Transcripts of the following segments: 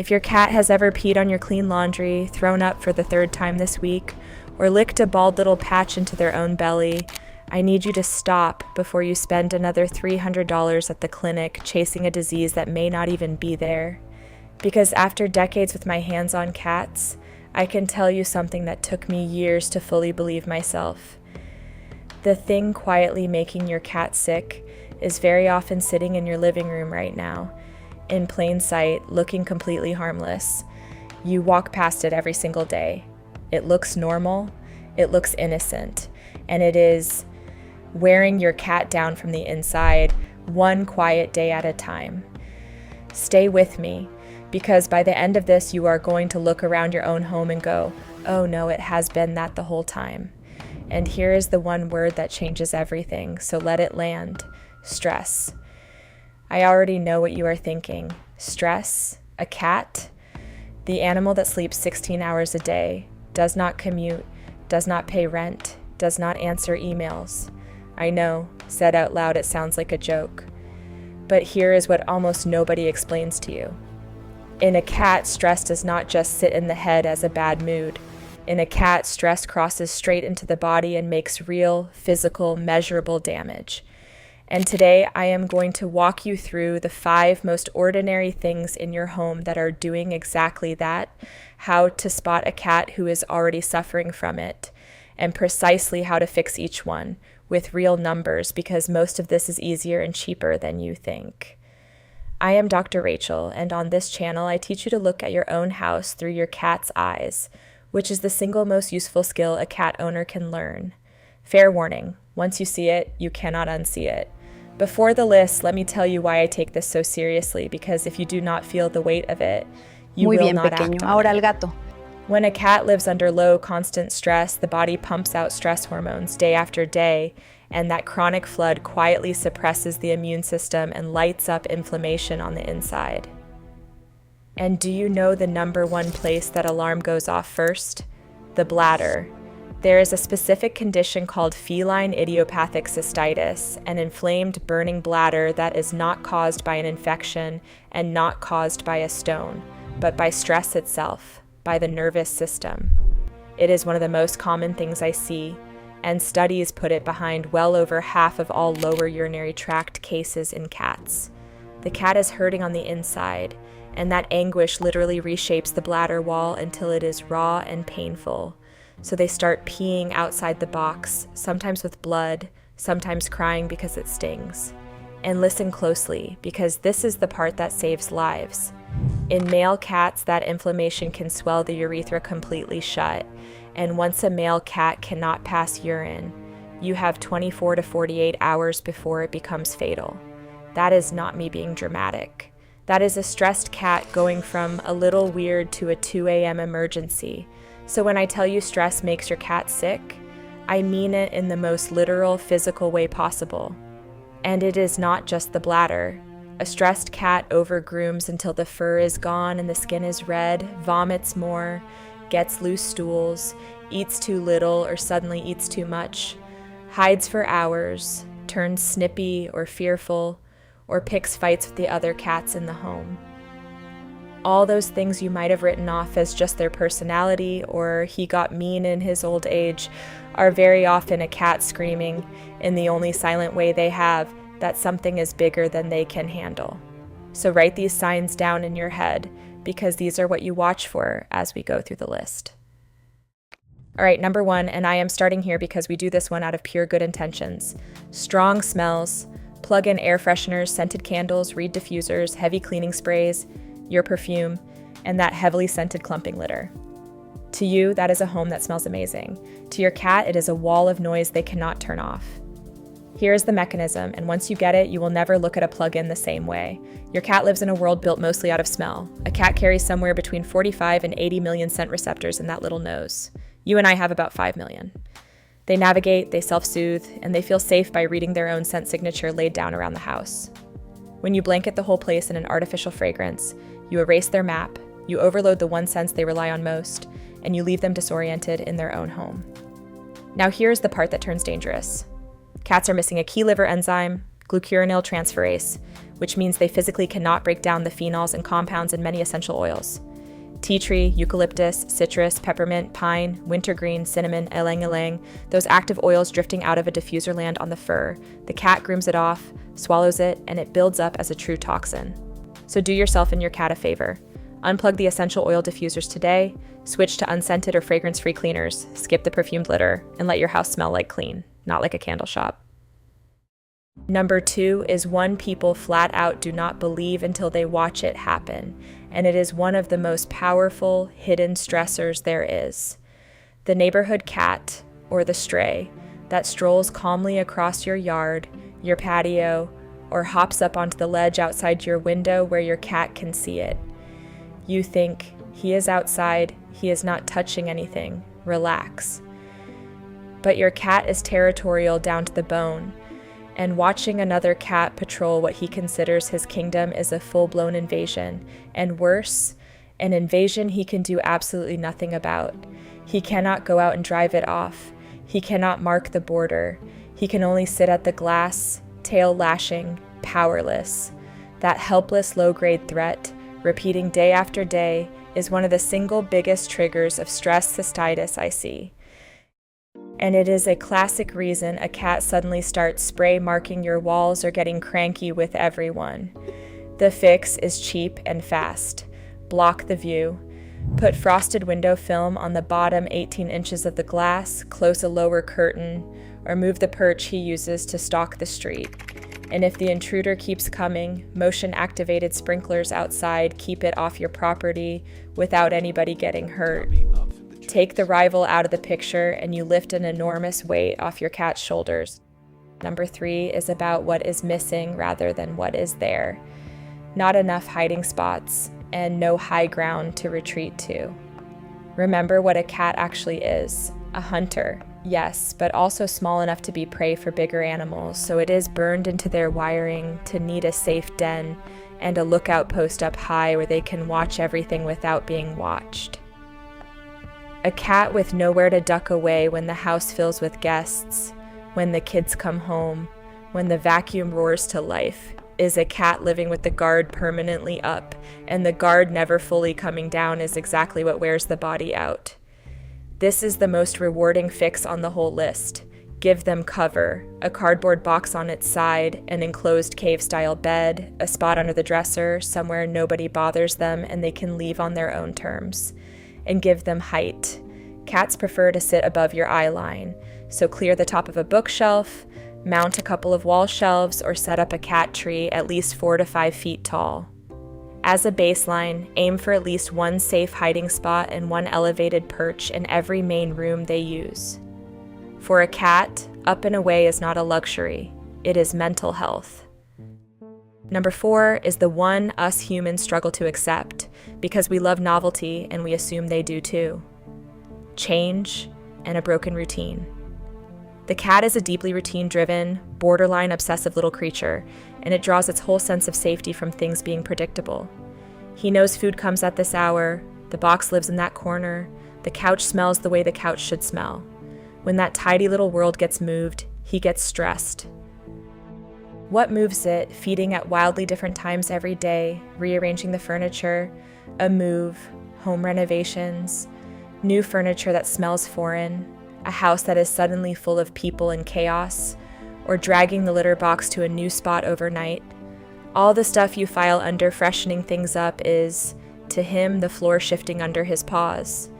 If your cat has ever peed on your clean laundry, thrown up for the third time this week, or licked a bald little patch into their own belly, I need you to stop before you spend another $300 at the clinic chasing a disease that may not even be there. Because after decades with my hands on cats, I can tell you something that took me years to fully believe myself. The thing quietly making your cat sick is very often sitting in your living room right now, in plain sight, looking completely harmless. You walk past it every single day. It looks normal, it looks innocent, and it is wearing your cat down from the inside, one quiet day at a time. Stay with me, because by the end of this, you are going to look around your own home and go, oh no, it has been that the whole time. And here is the one word that changes everything, so let it land: stress. I already know what you are thinking. Stress? A cat? The animal that sleeps 16 hours a day, does not commute, does not pay rent, does not answer emails. I know, said out loud, it sounds like a joke. But here is what almost nobody explains to you. In a cat, stress does not just sit in the head as a bad mood. In a cat, stress crosses straight into the body and makes real, physical, measurable damage. And today I am going to walk you through the 5 most ordinary things in your home that are doing exactly that, how to spot a cat who is already suffering from it, and precisely how to fix each one with real numbers, because most of this is easier and cheaper than you think. I am Dr. Rachel, and on this channel I teach you to look at your own house through your cat's eyes, which is the single most useful skill a cat owner can learn. Fair warning, once you see it, you cannot unsee it. Before the list, let me tell you why I take this so seriously, because if you do not feel the weight of it, you Muy will bien, not pequeño. act on Ahora it. el gato. When a cat lives under low, constant stress, the body pumps out stress hormones day after day, and that chronic flood quietly suppresses the immune system and lights up inflammation on the inside. And do you know the number one place that alarm goes off first? The bladder. There is a specific condition called feline idiopathic cystitis, an inflamed, burning bladder that is not caused by an infection and not caused by a stone, but by stress itself, by the nervous system. It is one of the most common things I see, and studies put it behind well over half of all lower urinary tract cases in cats. The cat is hurting on the inside, and that anguish literally reshapes the bladder wall until it is raw and painful. So they start peeing outside the box, sometimes with blood, sometimes crying because it stings. And listen closely, because this is the part that saves lives. In male cats, that inflammation can swell the urethra completely shut, and once a male cat cannot pass urine, you have 24 to 48 hours before it becomes fatal. That is not me being dramatic. That is a stressed cat going from a little weird to a 2 a.m. emergency. So when I tell you stress makes your cat sick, I mean it in the most literal, physical way possible. And it is not just the bladder. A stressed cat overgrooms until the fur is gone and the skin is red, vomits more, gets loose stools, eats too little or suddenly eats too much, hides for hours, turns snippy or fearful, or picks fights with the other cats in the home. All those things you might have written off as just their personality or he got mean in his old age are very often a cat screaming in the only silent way they have that something is bigger than they can handle. So write these signs down in your head, because these are what you watch for as we go through the list. All right, number 1, and I am starting here because we do this one out of pure good intentions. Strong smells. Plug in air fresheners, scented candles, reed diffusers, heavy cleaning sprays, your perfume, and that heavily scented clumping litter. To you, that is a home that smells amazing. To your cat, it is a wall of noise they cannot turn off. Here is the mechanism, and once you get it, you will never look at a plug-in the same way. Your cat lives in a world built mostly out of smell. A cat carries somewhere between 45 and 80 million scent receptors in that little nose. You and I have about 5 million. They navigate, they self-soothe, and they feel safe by reading their own scent signature laid down around the house. When you blanket the whole place in an artificial fragrance, you erase their map, you overload the one sense they rely on most, and you leave them disoriented in their own home. Now here's the part that turns dangerous. Cats are missing a key liver enzyme, glucuronidyltransferase, which means they physically cannot break down the phenols and compounds in many essential oils. Tea tree, eucalyptus, citrus, peppermint, pine, wintergreen, cinnamon, ylang-ylang, those active oils drifting out of a diffuser land on the fur. The cat grooms it off, swallows it, and it builds up as a true toxin. So do yourself and your cat a favor. Unplug the essential oil diffusers today, switch to unscented or fragrance-free cleaners, skip the perfumed litter, and let your house smell like clean, not like a candle shop. Number 2 is one people flat out do not believe until they watch it happen, and it is one of the most powerful hidden stressors there is. The neighborhood cat, or the stray, that strolls calmly across your yard, your patio, or hops up onto the ledge outside your window where your cat can see it. You think, he is outside, he is not touching anything, relax. But your cat is territorial down to the bone, and watching another cat patrol what he considers his kingdom is a full-blown invasion, and worse, an invasion he can do absolutely nothing about. He cannot go out and drive it off. He cannot mark the border. He can only sit at the glass, tail lashing, powerless. That helpless low-grade threat, repeating day after day, is one of the single biggest triggers of stress cystitis I see. And it is a classic reason a cat suddenly starts spray marking your walls or getting cranky with everyone. The fix is cheap and fast. Block the view. Put frosted window film on the bottom 18 inches of the glass, close a lower curtain, or move the perch he uses to stalk the street. And if the intruder keeps coming, motion-activated sprinklers outside keep it off your property without anybody getting hurt. Take the rival out of the picture and you lift an enormous weight off your cat's shoulders. Number 3 is about what is missing rather than what is there. Not enough hiding spots and no high ground to retreat to. Remember what a cat actually is, a hunter. Yes, but also small enough to be prey for bigger animals, so it is burned into their wiring to need a safe den and a lookout post up high where they can watch everything without being watched. A cat with nowhere to duck away when the house fills with guests, when the kids come home, when the vacuum roars to life, is a cat living with the guard permanently up, and the guard never fully coming down is exactly what wears the body out. This is the most rewarding fix on the whole list. Give them cover, a cardboard box on its side, an enclosed cave-style bed, a spot under the dresser, somewhere nobody bothers them and they can leave on their own terms. And give them height. Cats prefer to sit above your eye line, so clear the top of a bookshelf, mount a couple of wall shelves, or set up a cat tree at least 4 to 5 feet tall. As a baseline, aim for at least one safe hiding spot and one elevated perch in every main room they use. For a cat, up and away is not a luxury, it is mental health. Number 4 is the one us humans struggle to accept, because we love novelty and we assume they do too. Change and a broken routine. The cat is a deeply routine-driven, borderline obsessive little creature, and it draws its whole sense of safety from things being predictable. He knows food comes at this hour, the box lives in that corner, the couch smells the way the couch should smell. When that tidy little world gets moved, he gets stressed. What moves it, feeding at wildly different times every day, rearranging the furniture, a move, home renovations, new furniture that smells foreign, a house that is suddenly full of people and chaos, or dragging the litter box to a new spot overnight. All the stuff you file under freshening things up is, to him, the floor shifting under his paws.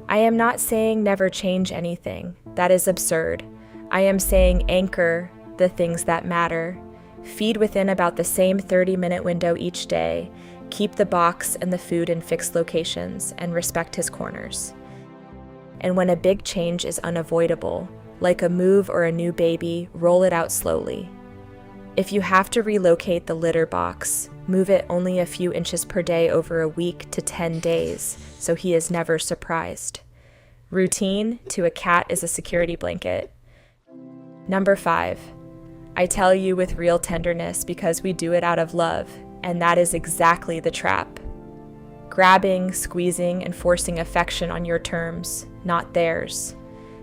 I am not saying never change anything. That is absurd. I am saying anchor the things that matter. Feed within about the same 30-minute window each day. Keep the box and the food in fixed locations and respect his corners. And when a big change is unavoidable, like a move or a new baby, roll it out slowly. If you have to relocate the litter box, move it only a few inches per day over a week to 10 days, so he is never surprised. Routine to a cat is a security blanket. Number 5. I tell you with real tenderness because we do it out of love, and that is exactly the trap. Grabbing, squeezing, and forcing affection on your terms, not theirs.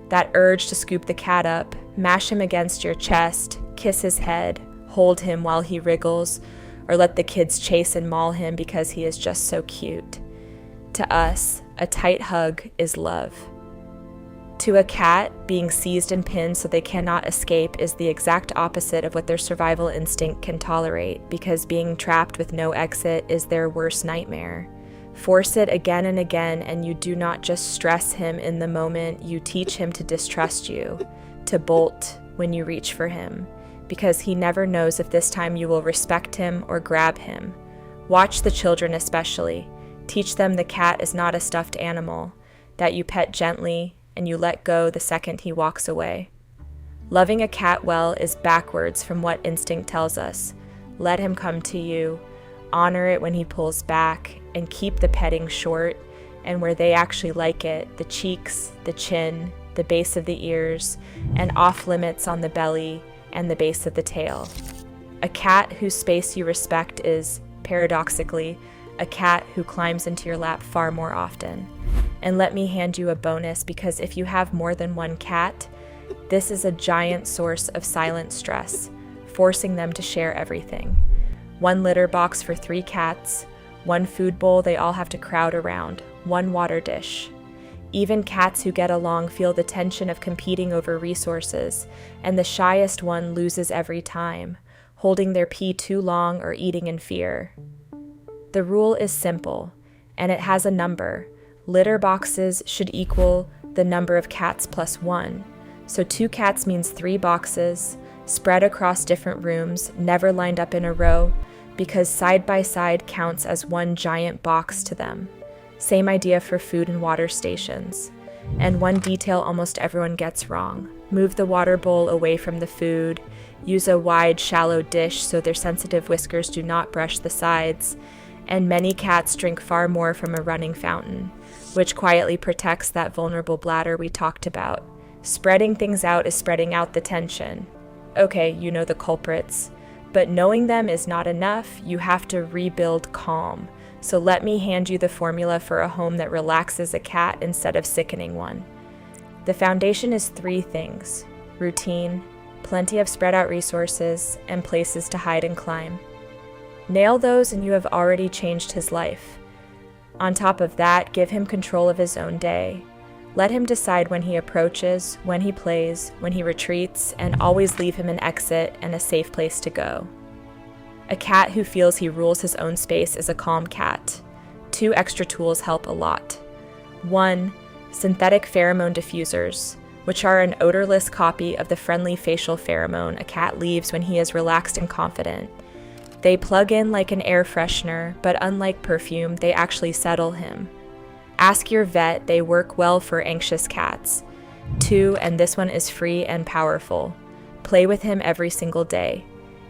That urge to scoop the cat up, mash him against your chest, kiss his head, hold him while he wriggles, or let the kids chase and maul him because he is just so cute. To us, a tight hug is love. To a cat, being seized and pinned so they cannot escape is the exact opposite of what their survival instinct can tolerate, because being trapped with no exit is their worst nightmare. Force it again and again, and you do not just stress him in the moment, you teach him to distrust you, to bolt when you reach for him, because he never knows if this time you will respect him or grab him. Watch the children especially. Teach them the cat is not a stuffed animal, that you pet gently and you let go the second he walks away. Loving a cat well is backwards from what instinct tells us. Let him come to you, honor it when he pulls back, and keep the petting short and where they actually like it, the cheeks, the chin, the base of the ears, and off limits on the belly and the base of the tail. A cat whose space you respect is, paradoxically, a cat who climbs into your lap far more often. And let me hand you a bonus, because if you have more than one cat, this is a giant source of silent stress, forcing them to share everything. One litter box for 3 cats, one food bowl they all have to crowd around, one water dish. Even cats who get along feel the tension of competing over resources, and the shyest one loses every time, holding their pee too long or eating in fear. The rule is simple, and it has a number. Litter boxes should equal the number of cats plus 1. So 2 cats means 3 boxes, spread across different rooms, never lined up in a row, because side by side counts as one giant box to them. Same idea for food and water stations. And one detail almost everyone gets wrong. Move the water bowl away from the food. Use a wide, shallow dish so their sensitive whiskers do not brush the sides. And many cats drink far more from a running fountain, which quietly protects that vulnerable bladder we talked about. Spreading things out is spreading out the tension. Okay, you know the culprits. But knowing them is not enough. You have to rebuild calm. So let me hand you the formula for a home that relaxes a cat instead of sickening one. The foundation is 3 things: routine, plenty of spread out resources, and places to hide and climb. Nail those and you have already changed his life. On top of that, give him control of his own day. Let him decide when he approaches, when he plays, when he retreats, and always leave him an exit and a safe place to go. A cat who feels he rules his own space is a calm cat. 2 extra tools help a lot. 1, synthetic pheromone diffusers, which are an odorless copy of the friendly facial pheromone a cat leaves when he is relaxed and confident. They plug in like an air freshener, but unlike perfume, they actually settle him. Ask your vet, they work well for anxious cats. 2, and this one is free and powerful. Play with him every single day.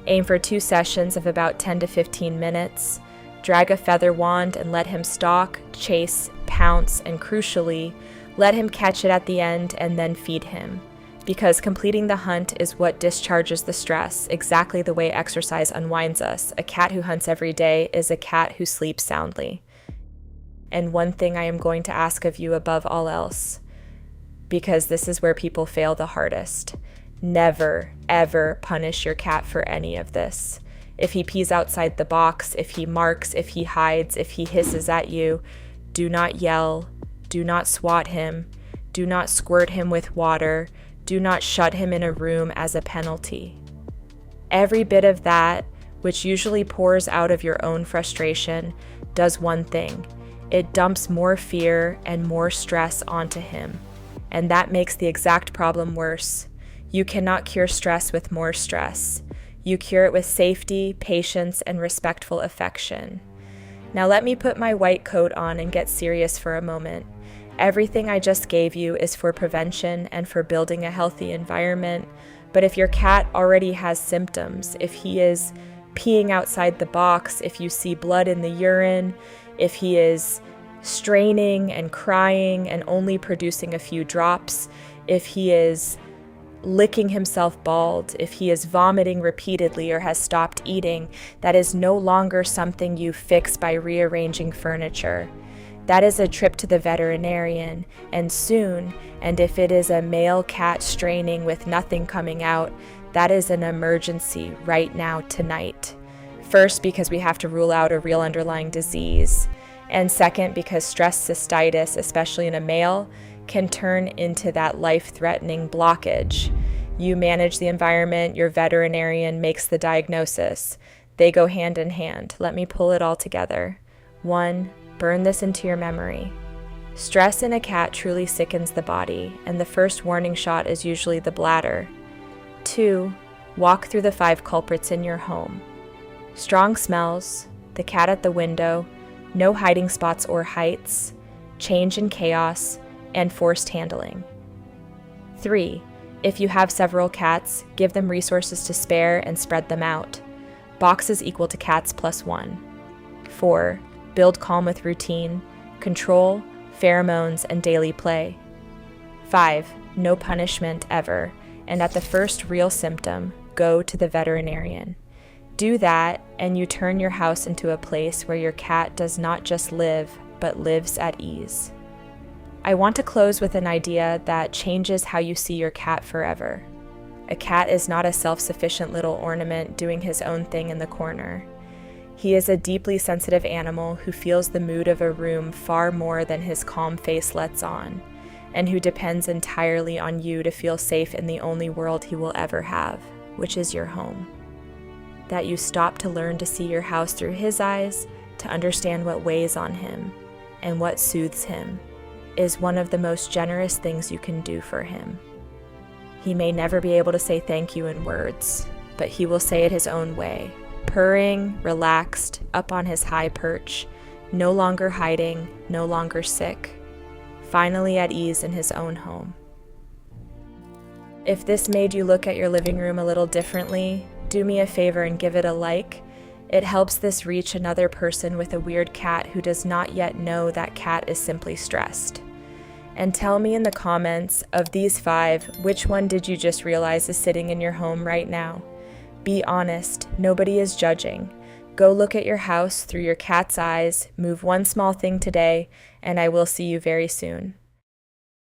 Aim for 2 sessions of about 10 to 15 minutes. Drag a feather wand and let him stalk, chase, pounce, and crucially, let him catch it at the end and then feed him. Because completing the hunt is what discharges the stress, exactly the way exercise unwinds us. A cat who hunts every day is a cat who sleeps soundly. And one thing I am going to ask of you above all else, because this is where people fail the hardest: never, ever punish your cat for any of this. If he pees outside the box, if he marks, if he hides, if he hisses at you, do not yell, do not swat him, do not squirt him with water, do not shut him in a room as a penalty. Every bit of that, which usually pours out of your own frustration, does one thing. It dumps more fear and more stress onto him. And that makes the exact problem worse. You cannot cure stress with more stress. You cure it with safety, patience, and respectful affection. Now let me put my white coat on and get serious for a moment. Everything I just gave you is for prevention and for building a healthy environment. But if your cat already has symptoms, if he is peeing outside the box, if you see blood in the urine, if he is straining and crying and only producing a few drops, if he is licking himself bald, if he is vomiting repeatedly or has stopped eating, that is no longer something you fix by rearranging furniture. That is a trip to the veterinarian, and soon, and if it is a male cat straining with nothing coming out, that is an emergency right now, tonight. First, because we have to rule out a real underlying disease. And second, because stress cystitis, especially in a male, can turn into that life-threatening blockage. You manage the environment, your veterinarian makes the diagnosis. They go hand in hand. Let me pull it all together. 1, burn this into your memory. Stress in a cat truly sickens the body, and the first warning shot is usually the bladder. 2, walk through the 5 culprits in your home. Strong smells, the cat at the window, no hiding spots or heights, change and chaos, and forced handling. 3, if you have several cats, give them resources to spare and spread them out. Boxes equal to cats plus 1. 4, build calm with routine, control, pheromones, and daily play. 5, no punishment ever, and at the first real symptom, go to the veterinarian. Do that, and you turn your house into a place where your cat does not just live, but lives at ease. I want to close with an idea that changes how you see your cat forever. A cat is not a self-sufficient little ornament doing his own thing in the corner. He is a deeply sensitive animal who feels the mood of a room far more than his calm face lets on, and who depends entirely on you to feel safe in the only world he will ever have, which is your home. That you stop to learn to see your house through his eyes, to understand what weighs on him, and what soothes him, is one of the most generous things you can do for him. He may never be able to say thank you in words, but he will say it his own way, purring, relaxed, up on his high perch, no longer hiding, no longer sick, finally at ease in his own home. If this made you look at your living room a little differently, do me a favor and give it a like. It helps this reach another person with a weird cat who does not yet know that cat is simply stressed. And tell me in the comments, of these 5, which one did you just realize is sitting in your home right now? Be honest, nobody is judging. Go look at your house through your cat's eyes, move one small thing today, and I will see you very soon.